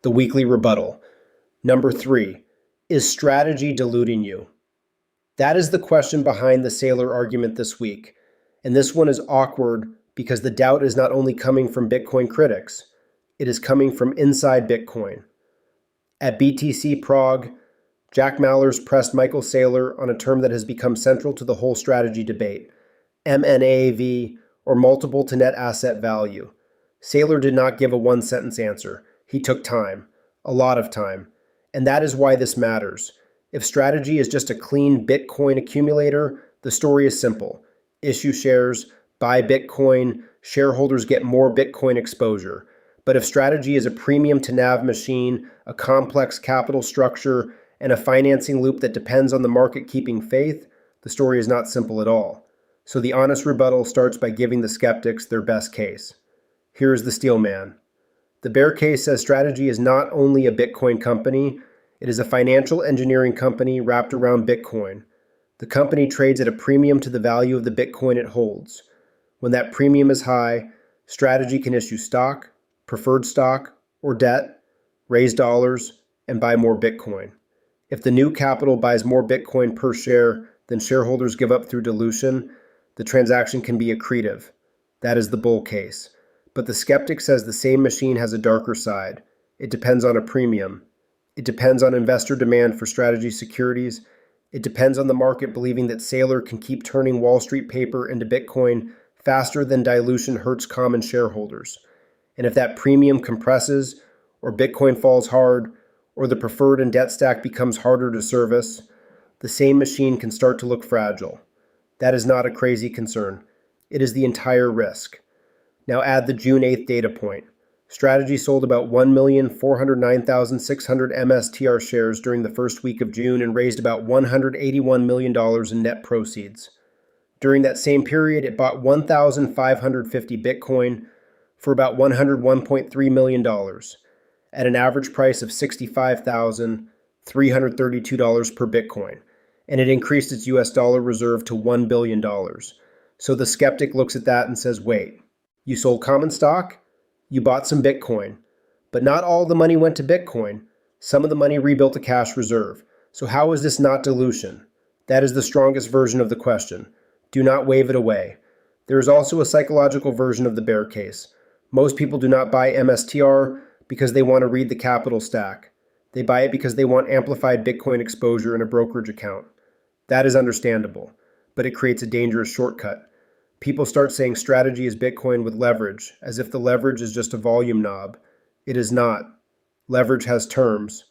The Weekly Rebuttal. Number 3. Is strategy diluting you? That is the question behind the Saylor argument this week. And this one is awkward because the doubt is not only coming from Bitcoin critics, it is coming from inside Bitcoin. At BTC Prague, Jack Mallers pressed Michael Saylor on a term that has become central to the whole strategy debate, MNAV, or multiple to net asset value. Saylor did not give a one-sentence answer. He took time, a lot of time, and that is why this matters. If strategy is just a clean Bitcoin accumulator, the story is simple. Issue shares, buy Bitcoin, shareholders get more Bitcoin exposure. But if strategy is a premium-to-NAV machine, a complex capital structure, and a financing loop that depends on the market keeping faith, the story is not simple at all. So the honest rebuttal starts by giving the skeptics their best case. Here is the steelman. The bear case says strategy is not only a Bitcoin company, it is a financial engineering company wrapped around Bitcoin. The company trades at a premium to the value of the Bitcoin it holds. When that premium is high, strategy can issue stock, preferred stock, or debt, raise dollars, and buy more Bitcoin. If the new capital buys more Bitcoin per share than shareholders give up through dilution, the transaction can be accretive. That is the bull case. But the skeptic says the same machine has a darker side. It depends on a premium. It depends on investor demand for strategy securities. It depends on the market believing that Saylor can keep turning Wall Street paper into Bitcoin faster than dilution hurts common shareholders. And if that premium compresses, or Bitcoin falls hard, or the preferred and debt stack becomes harder to service, the same machine can start to look fragile. That is not a crazy concern. It is the entire risk. Now add the June 8th data point. Strategy sold about 1,409,600 MSTR shares during the first week of June and raised about $181 million in net proceeds. During that same period, it bought 1,550 Bitcoin for about $101.3 million at an average price of $65,332 per Bitcoin, and it increased its US dollar reserve to $1 billion. So the skeptic looks at that and says, wait, you sold common stock? You bought some Bitcoin. But not all the money went to Bitcoin. Some of the money rebuilt a cash reserve. So how is this not dilution? That is the strongest version of the question. Do not wave it away. There is also a psychological version of the bear case. Most people do not buy MSTR because they want to read the capital stack. They buy it because they want amplified Bitcoin exposure in a brokerage account. That is understandable, but it creates a dangerous shortcut. People start saying strategy is Bitcoin with leverage, as if the leverage is just a volume knob. It is not. Leverage has terms.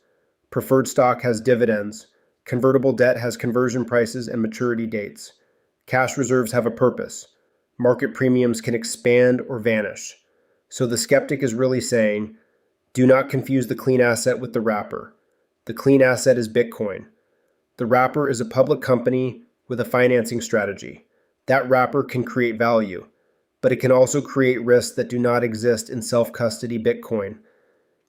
Preferred stock has dividends. Convertible debt has conversion prices and maturity dates. Cash reserves have a purpose. Market premiums can expand or vanish. So the skeptic is really saying, do not confuse the clean asset with the wrapper. The clean asset is Bitcoin. The wrapper is a public company with a financing strategy. That wrapper can create value, but it can also create risks that do not exist in self-custody Bitcoin.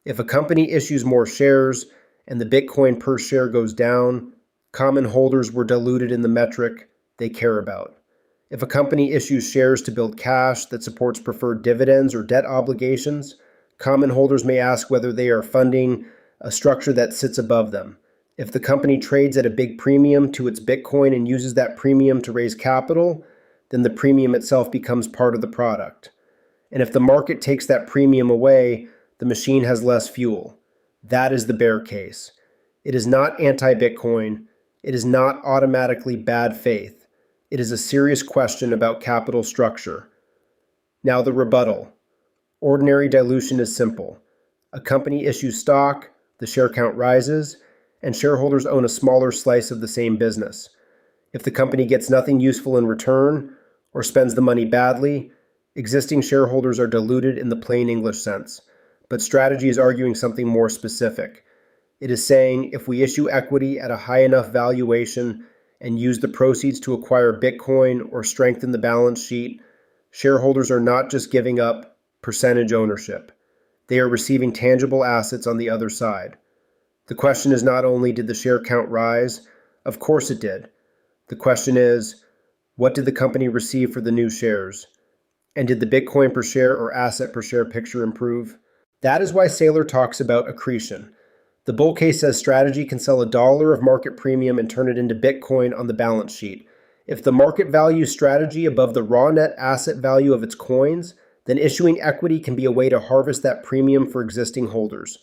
If a company issues more shares and the Bitcoin per share goes down, common holders were diluted in the metric they care about. If a company issues shares to build cash that supports preferred dividends or debt obligations, common holders may ask whether they are funding a structure that sits above them. If the company trades at a big premium to its Bitcoin and uses that premium to raise capital, then the premium itself becomes part of the product. And if the market takes that premium away, the machine has less fuel. That is the bear case. It is not anti-Bitcoin. It is not automatically bad faith. It is a serious question about capital structure. Now the rebuttal. Ordinary dilution is simple. A company issues stock, the share count rises, and shareholders own a smaller slice of the same business. If the company gets nothing useful in return or spends the money badly, existing shareholders are diluted in the plain English sense. But strategy is arguing something more specific. It is saying if we issue equity at a high enough valuation and use the proceeds to acquire Bitcoin or strengthen the balance sheet, shareholders are not just giving up percentage ownership. They are receiving tangible assets on the other side. The question is not only did the share count rise, of course it did. The question is, what did the company receive for the new shares? And did the Bitcoin per share or asset per share picture improve? That is why Saylor talks about accretion. The bull case says Strategy can sell $1 of market premium and turn it into Bitcoin on the balance sheet. If the market values Strategy above the raw net asset value of its coins, then issuing equity can be a way to harvest that premium for existing holders.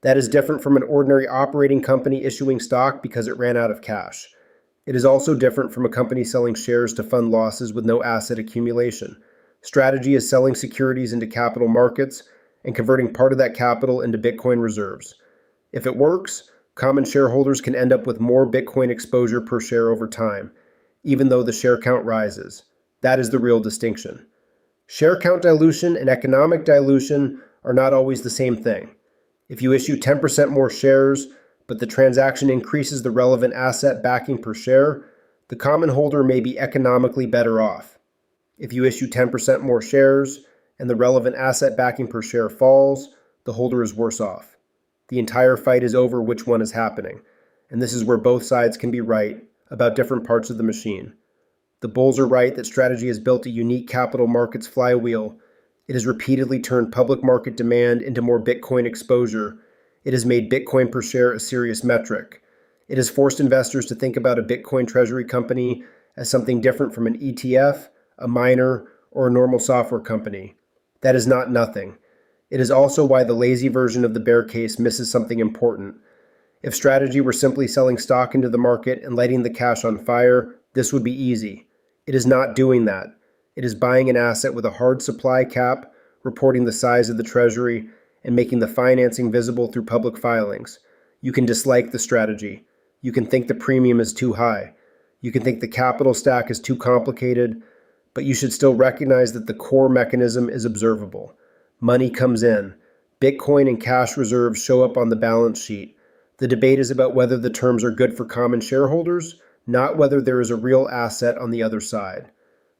That is different from an ordinary operating company issuing stock because it ran out of cash. It is also different from a company selling shares to fund losses with no asset accumulation. Strategy is selling securities into capital markets and converting part of that capital into Bitcoin reserves. If it works, common shareholders can end up with more Bitcoin exposure per share over time, even though the share count rises. That is the real distinction. Share count dilution and economic dilution are not always the same thing. If you issue 10% more shares, but the transaction increases the relevant asset backing per share, the common holder may be economically better off. If you issue 10% more shares and the relevant asset backing per share falls, the holder is worse off. The entire fight is over which one is happening, and this is where both sides can be right about different parts of the machine. The bulls are right that Strategy has built a unique capital markets flywheel. It has repeatedly turned public market demand into more Bitcoin exposure. It has made Bitcoin per share a serious metric. It has forced investors to think about a Bitcoin treasury company as something different from an ETF, a miner, or a normal software company. That is not nothing. It is also why the lazy version of the bear case misses something important. If Strategy were simply selling stock into the market and lighting the cash on fire, this would be easy. It is not doing that. It is buying an asset with a hard supply cap, reporting the size of the treasury, and making the financing visible through public filings. You can dislike the strategy. You can think the premium is too high. You can think the capital stack is too complicated, but you should still recognize that the core mechanism is observable. Money comes in. Bitcoin and cash reserves show up on the balance sheet. The debate is about whether the terms are good for common shareholders, not whether there is a real asset on the other side.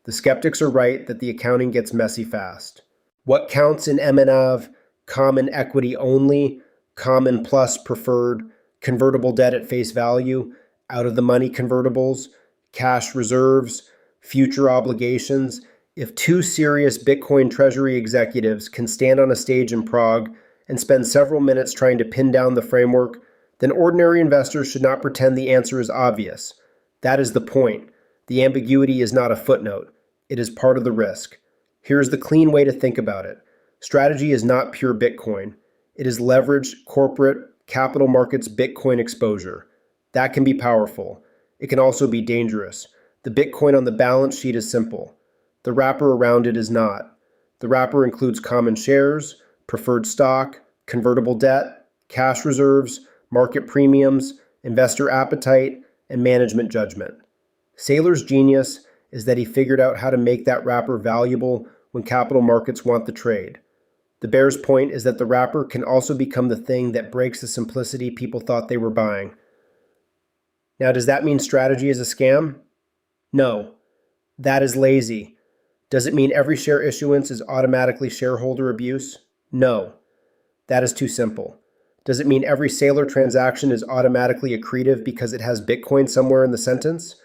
The skeptics are right that the accounting gets messy fast. What counts in MNAV? Common equity only, common plus preferred, convertible debt at face value, out of the money convertibles, cash reserves, future obligations. If two serious Bitcoin treasury executives can stand on a stage in Prague and spend several minutes trying to pin down the framework, then ordinary investors should not pretend the answer is obvious. That is the point. The ambiguity is not a footnote. It is part of the risk. Here is the clean way to think about it. Strategy is not pure Bitcoin. It is leveraged, corporate, capital markets Bitcoin exposure. That can be powerful. It can also be dangerous. The Bitcoin on the balance sheet is simple. The wrapper around it is not. The wrapper includes common shares, preferred stock, convertible debt, cash reserves, market premiums, investor appetite, and management judgment. Saylor's genius is that he figured out how to make that wrapper valuable when capital markets want the trade. The bear's point is that the wrapper can also become the thing that breaks the simplicity people thought they were buying. Now, does that mean Strategy is a scam? No. That is lazy. Does it mean every share issuance is automatically shareholder abuse? No. That is too simple. Does it mean every Saylor transaction is automatically accretive because it has Bitcoin somewhere in the sentence?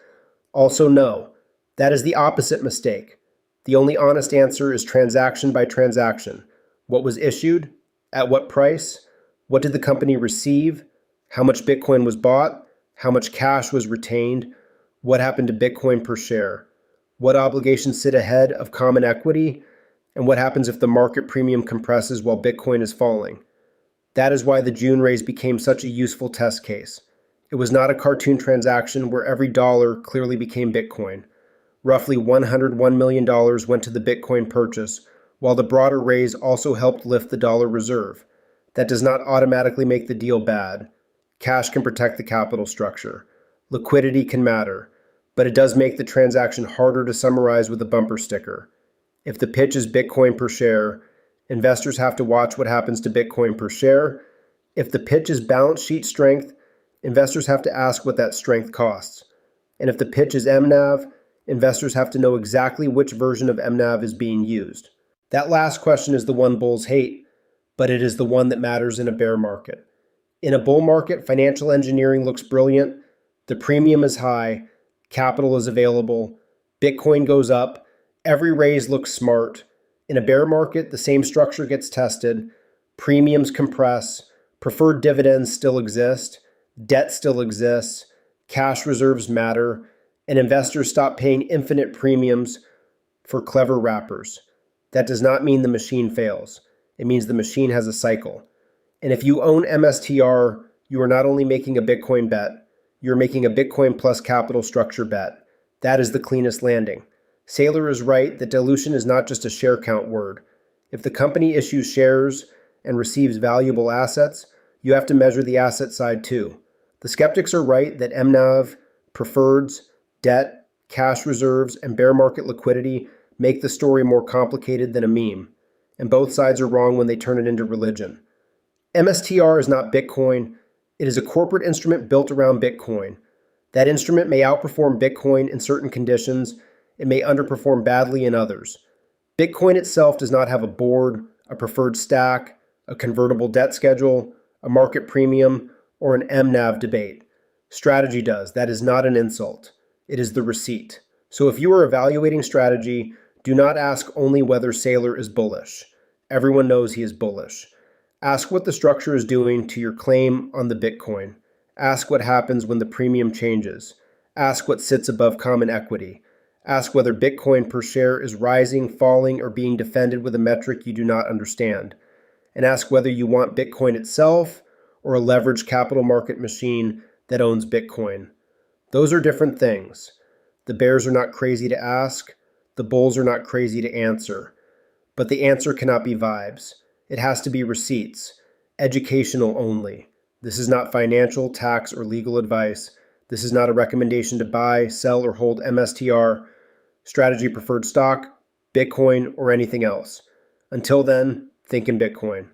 Also no. That is the opposite mistake. The only honest answer is transaction by transaction. What was issued? At what price? What did the company receive? How much Bitcoin was bought? How much cash was retained? What happened to Bitcoin per share? What obligations sit ahead of common equity? And what happens if the market premium compresses while Bitcoin is falling? That is why the June raise became such a useful test case. It was not a cartoon transaction where every dollar clearly became Bitcoin. Roughly $101 million went to the Bitcoin purchase, while the broader raise also helped lift the dollar reserve. That does not automatically make the deal bad. Cash can protect the capital structure. Liquidity can matter, but it does make the transaction harder to summarize with a bumper sticker. If the pitch is Bitcoin per share, investors have to watch what happens to Bitcoin per share. If the pitch is balance sheet strength, investors have to ask what that strength costs. And if the pitch is MNAV, investors have to know exactly which version of MNAV is being used. That last question is the one bulls hate, but it is the one that matters in a bear market. In a bull market, financial engineering looks brilliant, the premium is high, capital is available, Bitcoin goes up, every raise looks smart. In a bear market, the same structure gets tested, premiums compress, preferred dividends still exist, debt still exists, cash reserves matter, and investors stop paying infinite premiums for clever wrappers. That does not mean the machine fails. It means the machine has a cycle. And if you own MSTR, you are not only making a Bitcoin bet, you're making a Bitcoin plus capital structure bet. That is the cleanest landing. Saylor is right that dilution is not just a share count word. If the company issues shares and receives valuable assets, you have to measure the asset side too. The skeptics are right that MNAV, preferreds, debt, cash reserves, and bear market liquidity make the story more complicated than a meme. And both sides are wrong when they turn it into religion. MSTR is not Bitcoin. It is a corporate instrument built around Bitcoin. That instrument may outperform Bitcoin in certain conditions. It may underperform badly in others. Bitcoin itself does not have a board, a preferred stack, a convertible debt schedule, a market premium, or an MNAV debate. Strategy does. That is not an insult. It is the receipt. So if you are evaluating strategy, do not ask only whether Saylor is bullish. Everyone knows he is bullish. Ask what the structure is doing to your claim on the Bitcoin. Ask what happens when the premium changes. Ask what sits above common equity. Ask whether Bitcoin per share is rising, falling, or being defended with a metric you do not understand. And ask whether you want Bitcoin itself or a leveraged capital market machine that owns Bitcoin. Those are different things. The bears are not crazy to ask. The bulls are not crazy to answer. But the answer cannot be vibes. It has to be receipts, educational only. This is not financial, tax, or legal advice. This is not a recommendation to buy, sell, or hold MSTR, strategy preferred stock, Bitcoin, or anything else. Until then, think in Bitcoin.